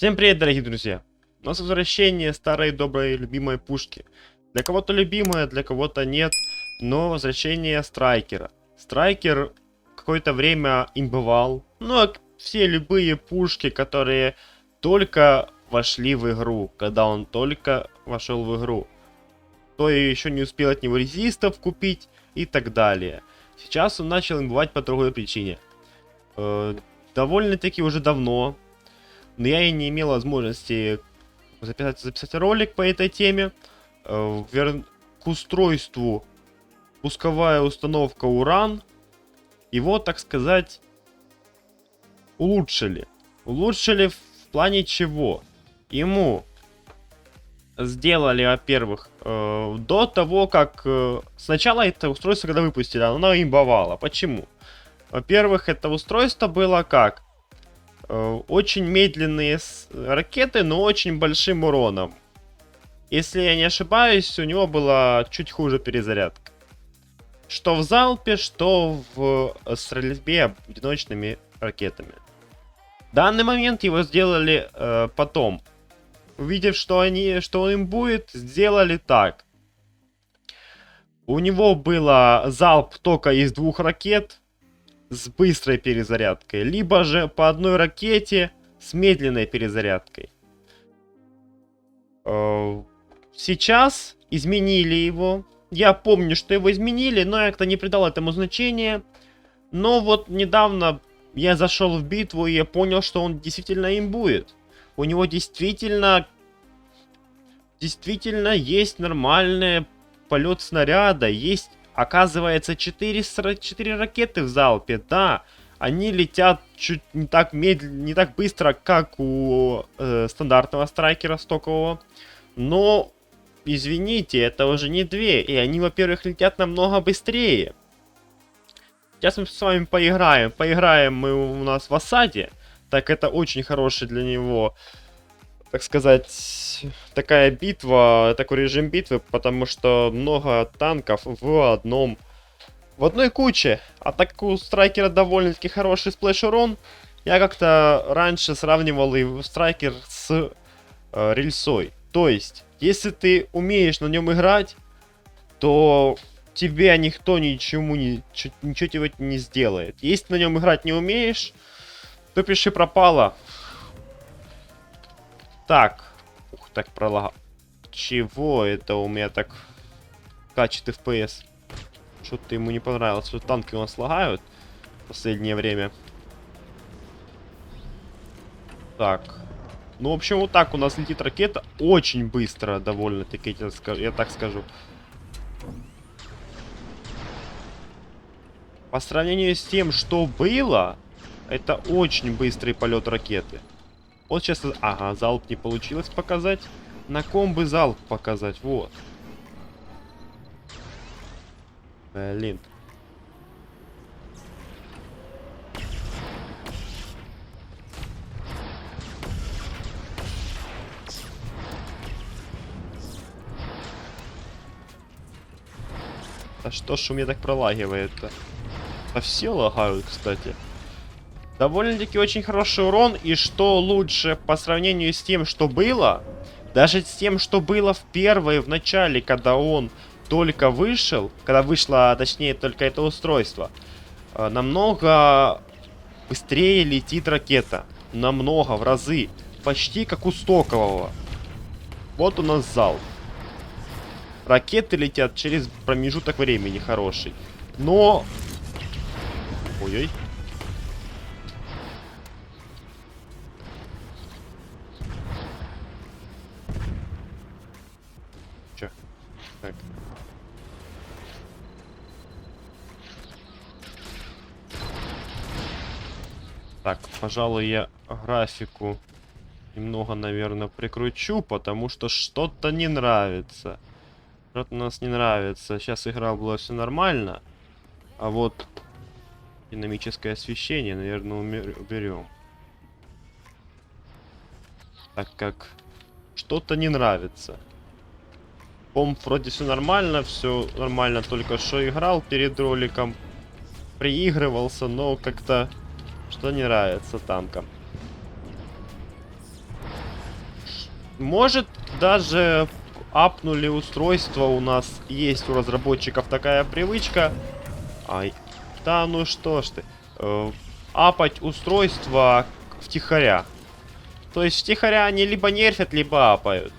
Всем привет, дорогие друзья! У нас возвращение старой доброй любимой пушки. Для кого-то любимая, для кого-то нет, но возвращение Страйкера. Страйкер какое-то время имбовал, ну а все любые пушки, которые только вошли в игру, когда он только вошел в игру. То еще не успел от него резистов купить и так далее. Сейчас он начал имбовать по другой причине. Довольно-таки уже давно. Но я и не имел возможности записать ролик по этой теме. К устройству пусковая установка Уран. Его, так сказать, улучшили. Улучшили в плане чего? Ему сделали, во-первых, до того, как... Сначала это устройство, когда выпустили, оно имбовало. Почему? Во-первых, это устройство было как? Очень медленные ракеты, но очень большим уроном. Если я не ошибаюсь, у него была чуть хуже перезарядка. Что в залпе, что в стрельбе одиночными ракетами. В данный момент его сделали потом. Увидев, что он им будет, сделали так. У него было залп только из 2 ракет с быстрой перезарядкой, либо же по одной ракете с медленной перезарядкой. Сейчас изменили его. Я помню, что его изменили, но я как-то не придал этому значения. Но вот недавно я зашел в битву, и я понял, что он действительно им будет. У него действительно есть нормальный полет снаряда, есть... Оказывается, 4 ракеты в залпе, да, они летят чуть не так медленно, не так быстро, как у стандартного страйкера стокового. Но, извините, это уже не 2, и они, во-первых, летят намного быстрее. Сейчас мы с вами поиграем. Поиграем мы у нас в осаде, так это очень хороший для него, так сказать, такая битва, такой режим битвы, потому что много танков в одной куче. А так как у Страйкера довольно-таки хороший сплэш-урон, я как-то раньше сравнивал и Страйкер с рельсой. То есть, если ты умеешь на нем играть, то тебе никто ничего тебе не сделает. Если на нем играть не умеешь, то пиши пропало. Так. Ух, так пролагал. Чего это у меня так качет FPS? Что-то ему не понравилось. Что танки у нас лагают в последнее время. Так. Ну, в общем, вот так у нас летит ракета. Очень быстро, довольно-таки, я так скажу. По сравнению с тем, что было, это очень быстрый полет ракеты. Вот сейчас... Ага, залп не получилось показать. На ком бы залп показать? Вот. Блин. А что ж у меня так пролагивает-то? А все лагают, кстати. Довольно-таки очень хороший урон, и что лучше по сравнению с тем, что было, даже с тем, что было в начале, когда он только вышел, когда вышло, точнее, только это устройство, намного быстрее летит ракета. Намного, в разы. Почти как у стокового. Вот у нас залп. Ракеты летят через промежуток времени хороший. Но... Ой-ой. Так. Так, пожалуй, я графику немного, наверное, прикручу, потому что что-то не нравится. Что-то у нас не нравится. Сейчас игра была все нормально. А вот динамическое освещение, наверное, уберем. Так как что-то не нравится. Вроде все нормально, только что играл перед роликом, приигрывался, но как-то что не нравится танкам. Может, даже апнули устройство. У нас есть у разработчиков такая привычка. Ай, да ну что ж ты. Апать устройство втихаря. То есть втихаря они либо нерфят, либо апают.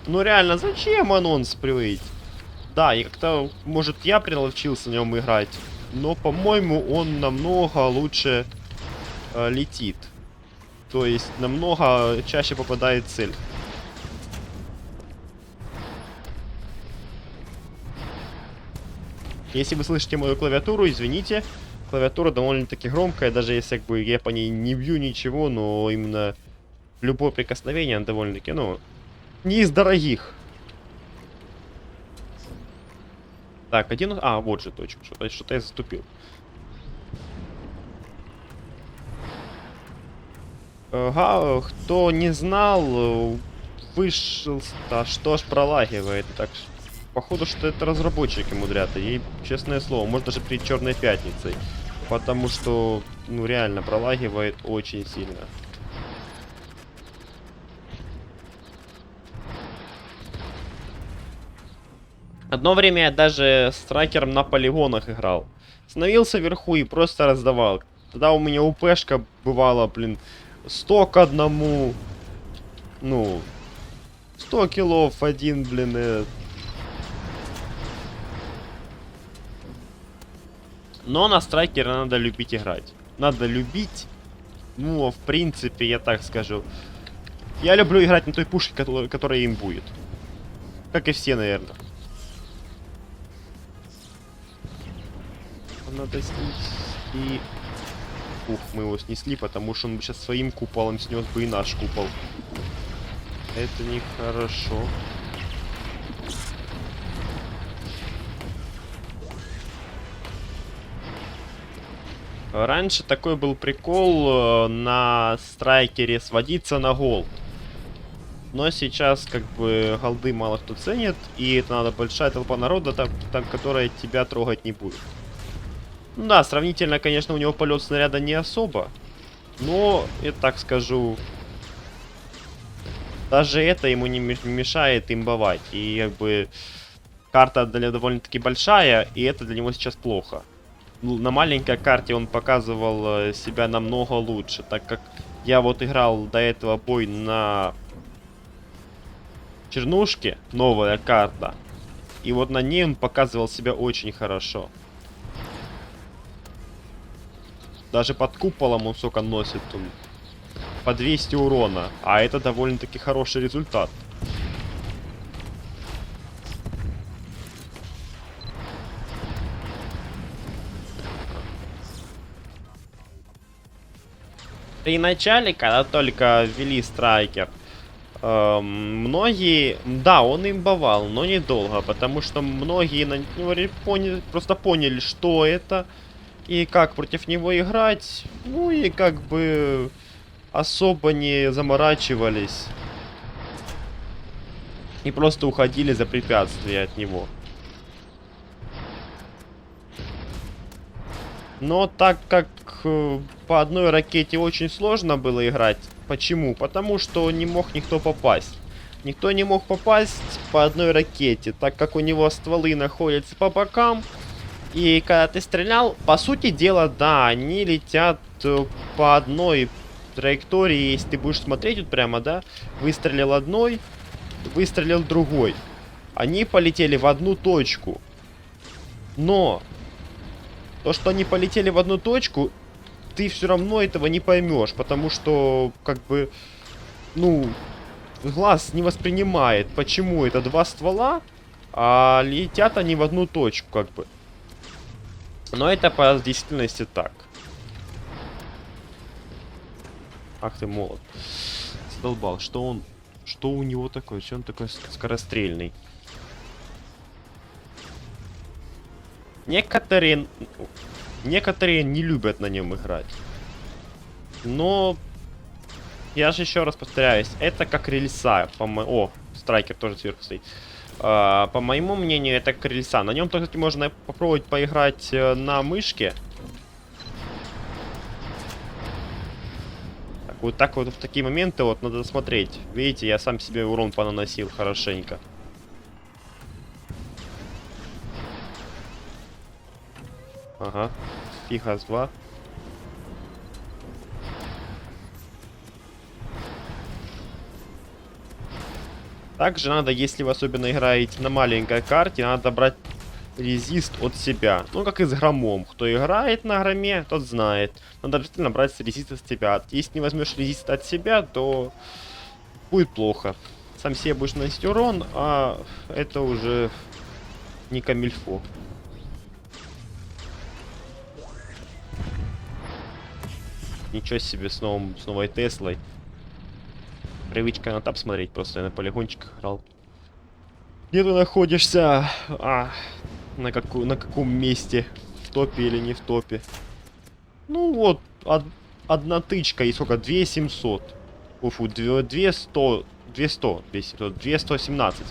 Ну реально, зачем анонс привыть? Да, и как-то, может, я приловчился на нем играть. Но, по-моему, он намного лучше летит. То есть намного чаще попадает в цель. Если вы слышите мою клавиатуру, извините. Клавиатура довольно-таки громкая, даже если как бы я по ней не бью ничего, но именно любое прикосновение она довольно-таки, ну, не из дорогих. Так, один... А, вот же точка. Что-то я заступил. Ага, кто не знал, вышел... Да что ж пролагивает. Так, походу, что это разработчики мудрят. И, честное слово, может даже перед Черной Пятницей. Потому что, ну, реально пролагивает очень сильно. Одно время я даже страйкером на полигонах играл. Становился вверху и просто раздавал. Тогда у меня УПшка бывала, блин, 100 к одному. Ну, 100 киллов один, блин. Но на страйкера надо любить играть. Надо любить. Ну, в принципе, я так скажу. Я люблю играть на той пушке, которая им будет. Как и все, наверное. Надо снять. И... Ух, мы его снесли, потому что он бы сейчас своим куполом снес бы и наш купол. Это нехорошо. Раньше такой был прикол на страйкере сводиться на голд. Но сейчас как бы голды мало кто ценит, и это надо большая толпа народа, там, которая тебя трогать не будет. Ну да, сравнительно, конечно, у него полет снаряда не особо. Но, я так скажу, даже это ему не мешает имбовать. И как бы карта довольно-таки большая, и это для него сейчас плохо. На маленькой карте он показывал себя намного лучше, так как я вот играл до этого бой на Чернушке, новая карта. И вот на ней он показывал себя очень хорошо. Даже под куполом он, сука, носит он по 200 урона. А это довольно-таки хороший результат. При начале, когда только ввели страйкер, многие... Да, он имбовал, но недолго. Потому что многие на него просто поняли, что это. И как против него играть. Ну и как бы особо не заморачивались. И просто уходили за препятствия от него. Но так как по одной ракете очень сложно было играть. Почему? Потому что не мог никто попасть. Никто не мог попасть по одной ракете, так как у него стволы находятся по бокам. И когда ты стрелял, по сути дела, да, они летят по одной траектории. Если ты будешь смотреть вот прямо, да, выстрелил одной, выстрелил другой. Они полетели в одну точку. Но то, что они полетели в одну точку, ты все равно этого не поймешь, потому что, как бы, ну, глаз не воспринимает, почему это два ствола, а летят они в одну точку, как бы. Но это по действительности так. Ах ты молот. Задолбал. Что он... Что у него такое? Что он такой скорострельный? Некоторые не любят на нем играть. Но... Я же еще раз повторяюсь. Это как рельса. О, страйкер тоже сверху стоит. По моему мнению, это крыльца. На нем, кстати, можно попробовать поиграть на мышке. Так, Вот так вот в такие моменты вот надо смотреть. Видите, я сам себе урон понаносил хорошенько. Ага. Фига с 2. Также надо, если вы особенно играете на маленькой карте, надо брать резист от себя. Ну, как и с громом. Кто играет на громе, тот знает. Надо обязательно брать резист от себя. Если не возьмешь резист от себя, то будет плохо. Сам себе будешь наносить урон, а это уже не камильфо. Ничего себе с новой Теслой. Привычка на тап смотреть, просто я на полигончиках играл. Где ты находишься? На каком месте? В топе или не в топе? Ну вот, одна тычка и сколько? 2700. Уфу, 217.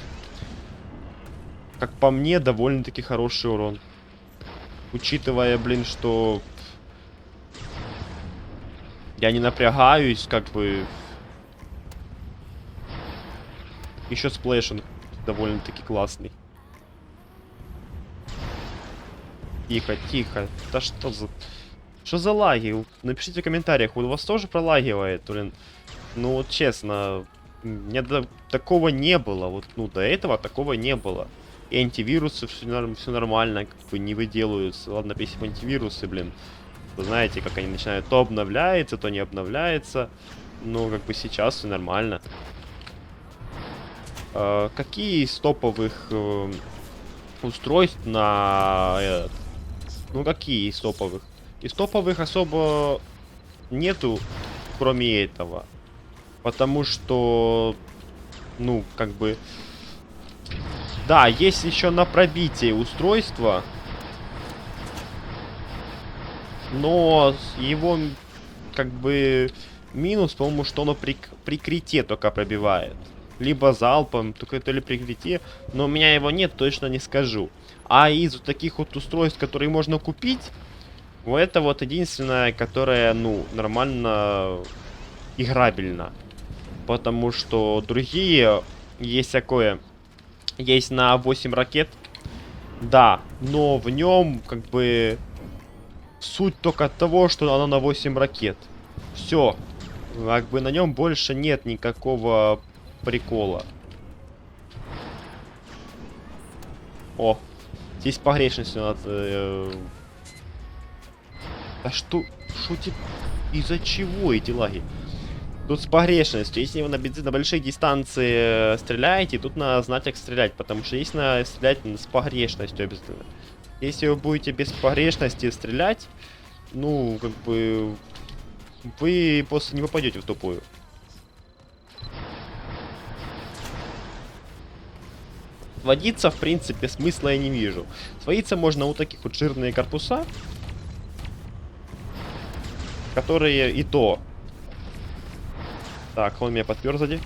Как по мне, довольно-таки хороший урон. Учитывая, блин, что я не напрягаюсь, как бы. Еще сплэшинг довольно-таки классный. Тихо, тихо. Да что за... Что за лаги? Напишите в комментариях, у вас тоже пролагивает, блин. Ну вот честно, мне такого не было. Вот, ну, до этого такого не было. И антивирусы, все нормально, как бы не выделываются. Ладно, если антивирусы, блин. Вы знаете, как они начинают, то обновляется, то не обновляется. Но как бы сейчас все нормально. Какие из топовых устройств на... Ну, какие из топовых? Из топовых особо нету, кроме этого. Потому что, ну, как бы... Да, есть еще на пробитие устройства. Но его, как бы, минус, по-моему, что оно при крите только пробивает. Либо залпом, только это ли при крите. Но у меня его нет, точно не скажу. А из вот таких вот устройств, которые можно купить, это вот единственное, которое, ну, нормально играбельно. Потому что другие, есть такое, есть на 8 ракет. Да, но в нем, как бы, суть только того, что оно на 8 ракет. Все. Как бы на нем больше нет никакого прикола. О, здесь погрешностью надо... Да что? Шутит? Из-за чего эти лаги? Тут с погрешностью. Если вы на большие дистанции стреляете, тут надо знать, как стрелять. Потому что если надо стрелять с погрешностью обязательно. Если вы будете без погрешности стрелять, ну, как бы... Вы просто не попадете в тупую. Сводиться, в принципе, смысла я не вижу. Сводиться можно у таких вот жирные корпуса, которые и то. Так, он меня подпер сзади.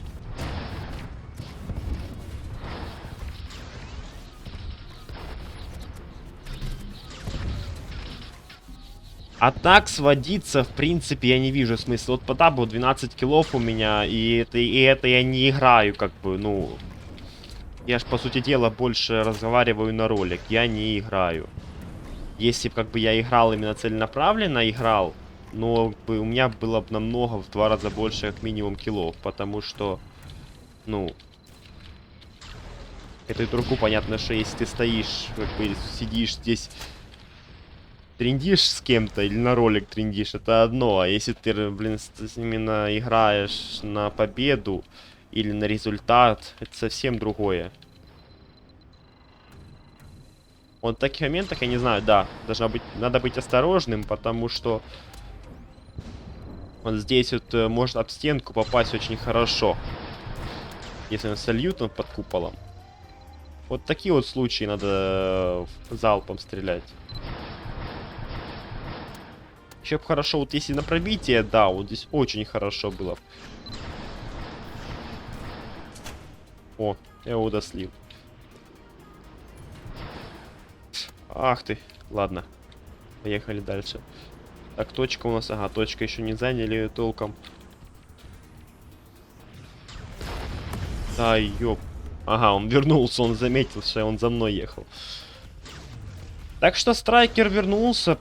А так сводиться, в принципе, я не вижу смысла. Вот по табу 12 киллов у меня, и это я не играю, как бы, ну... Я ж, по сути дела, больше разговариваю на ролик, я не играю. Если бы, как бы, я играл именно целенаправленно, играл, но как бы, у меня было бы намного, в 2 раза больше, как минимум, киллов, потому что, ну... Это и другу понятно, что если ты стоишь, как бы, сидишь здесь... Трендишь с кем-то или на ролик трендишь, это одно. А если ты, блин, именно играешь на победу или на результат, это совсем другое. Вот в таких моментах, я не знаю, да, надо быть осторожным, потому что вот здесь вот может об стенку попасть очень хорошо. Если он сольют, он под куполом. Вот такие вот случаи надо залпом стрелять. Еще бы хорошо, вот если на пробитие, да, вот здесь очень хорошо было. О, я его дослил. Ах ты, ладно. Поехали дальше. Так, точка у нас, ага, точка еще не заняли толком. Да, ёп. Ага, он вернулся, он заметил, что он за мной ехал. Так что Страйкер вернулся.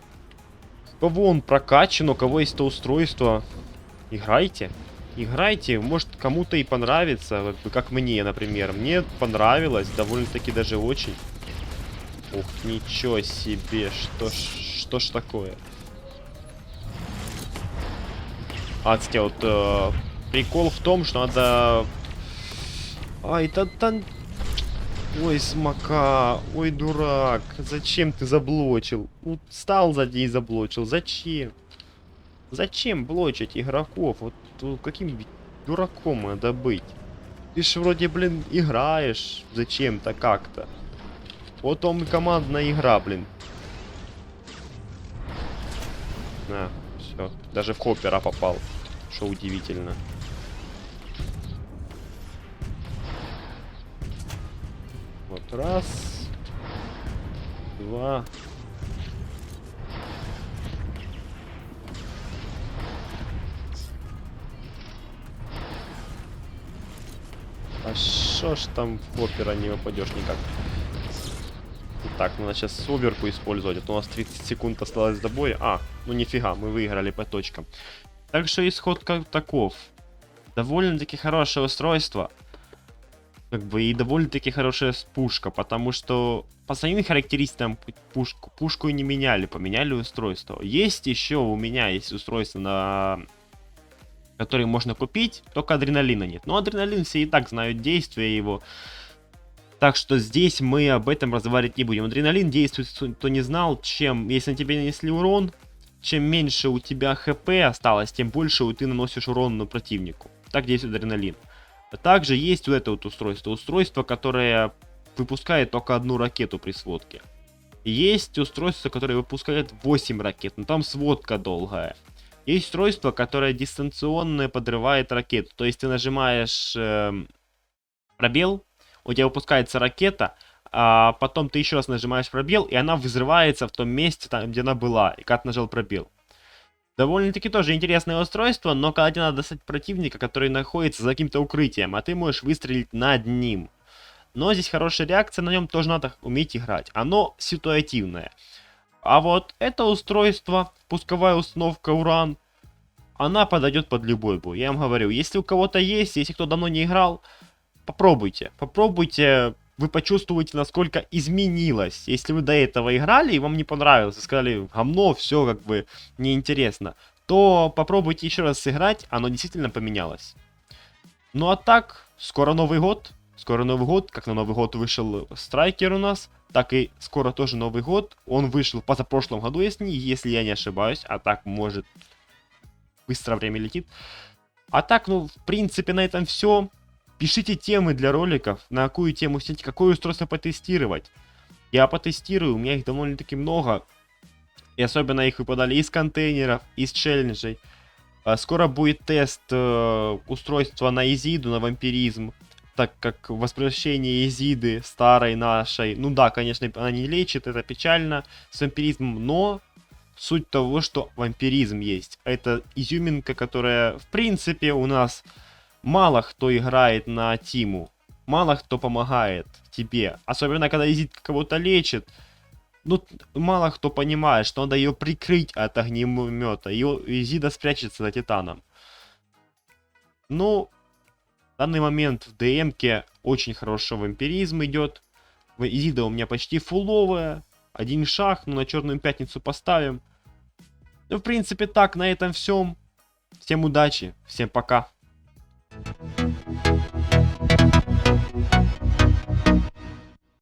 У кого он прокачан, у кого есть то устройство. Играйте. Играйте, может кому-то и понравится, как мне, например. Мне понравилось, довольно-таки даже очень. Ух, ничего себе, что ж такое? Адски, вот прикол в том, что надо... Ай, да... Ой, смока, ой, дурак, зачем ты заблочил? Встал сзади и заблочил, зачем? Зачем блочить игроков? Вот каким дураком надо быть? Ты ж вроде, блин, играешь зачем-то как-то. Вот он и командная игра, блин. На, все. Даже в Хоппера попал. Что удивительно. Вот раз. Два. А шо ж там в Хоппера не попадешь никак? Так, надо сейчас соберку использовать, а то у нас 30 секунд осталось до боя. А, ну нифига, мы выиграли по точкам. Так что исход как таков. Довольно-таки хорошее устройство. Как бы и довольно-таки хорошая пушка, потому что по самим характеристикам пушку и не меняли, поменяли устройство. Есть еще у меня есть устройство, на которое можно купить, только адреналина нет. Но адреналин все и так знают действия его. Так что здесь мы об этом разговаривать не будем. Адреналин действует, кто не знал, чем, если на тебе нанесли урон, чем меньше у тебя хп осталось, тем больше ты наносишь урон противнику. Так действует адреналин. А также есть вот это вот устройство. Устройство, которое выпускает только одну ракету при сводке. Есть устройство, которое выпускает 8 ракет, но там сводка долгая. Есть устройство, которое дистанционно подрывает ракету. То есть ты нажимаешь пробел, у тебя выпускается ракета, а потом ты еще раз нажимаешь пробел, и она взрывается в том месте, там, где она была, и как нажал пробел. Довольно-таки тоже интересное устройство, но когда тебе надо достать противника, который находится за каким-то укрытием, а ты можешь выстрелить над ним. Но здесь хорошая реакция, на нем тоже надо уметь играть. Оно ситуативное. А вот это устройство, пусковая установка Уран, она подойдет под любой бой. Я вам говорю, если у кого-то есть, если кто давно не играл, попробуйте. Попробуйте, вы почувствуете, насколько изменилось. Если вы до этого играли и вам не понравилось, и сказали, говно, все как бы неинтересно, то попробуйте еще раз сыграть, оно действительно поменялось. Ну а так, скоро Новый год. Скоро Новый год, как на Новый год вышел Страйкер у нас, так и скоро тоже Новый год. Он вышел в позапрошлом году, если я не ошибаюсь, а так может быстро время летит. А так, ну, в принципе, на этом все. Пишите темы для роликов, на какую тему хотите, какое устройство потестировать. Я потестирую, у меня их довольно-таки много. И особенно их выпадали из контейнеров, из челленджей. Скоро будет тест устройства на Изиду, на вампиризм. Так как возвращение Изиды старой нашей, ну да, конечно, она не лечит, это печально с вампиризмом, но суть того, что вампиризм есть. Это изюминка, которая, в принципе, у нас мало кто играет на Тиму. Мало кто помогает тебе. Особенно, когда Изид кого-то лечит. Ну, мало кто понимает, что надо ее прикрыть от огнемета. Изида спрячется за Титаном. Ну, в данный момент в ДМ-ке очень хороший вампиризм идет. Изида у меня почти фуловая. Один шаг, ну на Черную Пятницу поставим. Ну, в принципе, так, на этом всем. Всем удачи, всем пока.